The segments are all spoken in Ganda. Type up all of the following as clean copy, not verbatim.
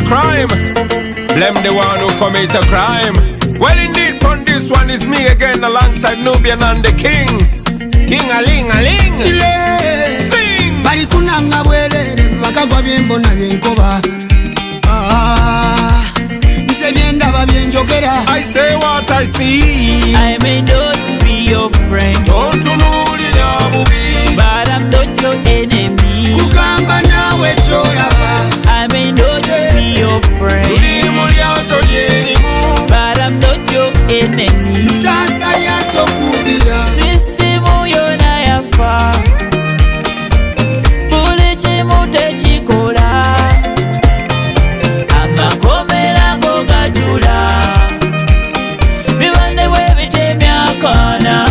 crime. Blame the one who commit a crime. Well indeed, on this one is me again alongside Nubian and the King. King a-ling. Sing! Bali kunanga bwerere bakagwa byembona byenkoba. Nse byendaba byenjogera. I say what I see. I may not be your friend, Don't tunulira bubi, but I'm not your enemy. Kugamba nawe kyolaba. I may not be your friend, tuli mu lyato lyerimu. but I'm not your enemy. Tasa lyato kubira. System yona yafa, buli kimu tekikola, amakomera go gajula, bibande bwe bitemyakana.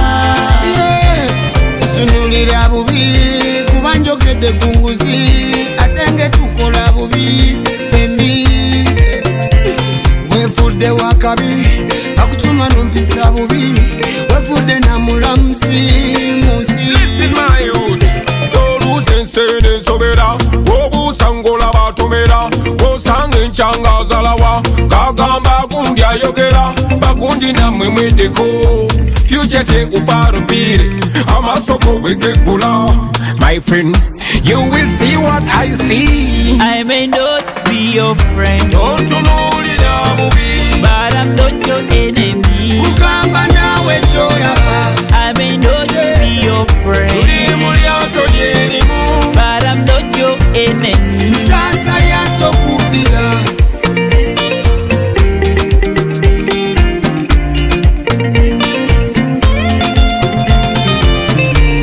Tunulira bubi kuba njogedde ku nguzi ate nge tukola bubi fembi. Wefudde wakabi bakutuma nompisa bubi, wefudde na mulamuzi munsi. Listen my youth, solution sene sobera, obusangola batomera, osanga enkyanga zalawa, kagamba gundi ayogera, bagundi namwe mwedeko, future te uparupire, amasoko bwegegula. My friend, you will see what I see. I may not be your friend, Don't tunulira bubi, but I'm not your enemy. Kugamba nawe kyolaba. I may not be your friend, tuli mu lyato lyerimu. but I'm not your enemy. Tasa lyato kubira.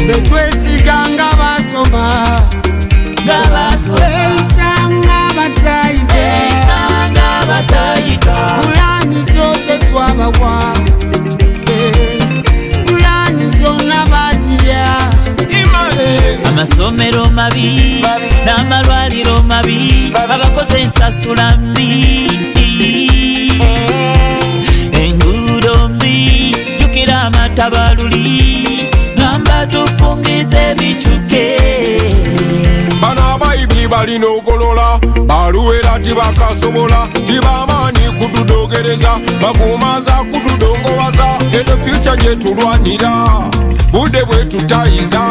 Betwesiganga basoma. Gabaso, Beisanga batayiga. esanga batayiga. Pulani zose twabawa. Pulani zonna bazirya. Imagine. Amasomero mabi, n'amalwaliro mabi, abakoze ensasula mbi. Enguudo mbi, jjukira amatabaluli, gamba tufungize bicuke. Bano abayibi balina ogolola, baluwera tibakasobola, tibamaanyi kutudogereza, bakumaza kutudongowaza, eno future gye tulwanira, budde bwe tutayiza,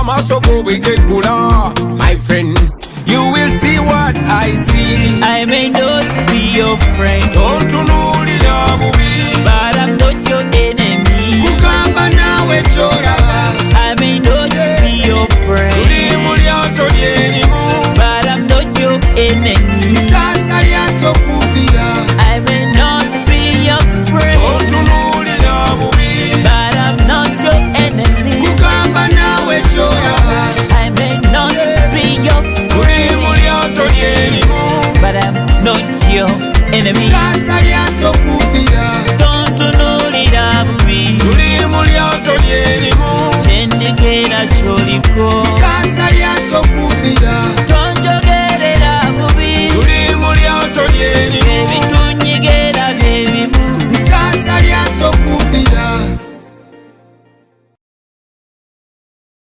amaaso go bwegegula. My friend, you will see what I see. I may not be your friend, Don't tunulira bubi, but I'm not your enemy. Kugamba nawe kyolaba. I may not be your friend, tuli mu lyato lyerimu. but I'm not your enemy. Tasa lyato kubira. I may not be your Don't friend, tunulira bubi, but I'm not your enemy. Kugamba nawe kyolaba. I may not be your tuli mu friend, lyato lyerimu. but I'm not your enemy. Tasa lyato kubira. Tontunulira bubi, tuli mu lyato lyerimu. kyendekera kyoliko. Tasa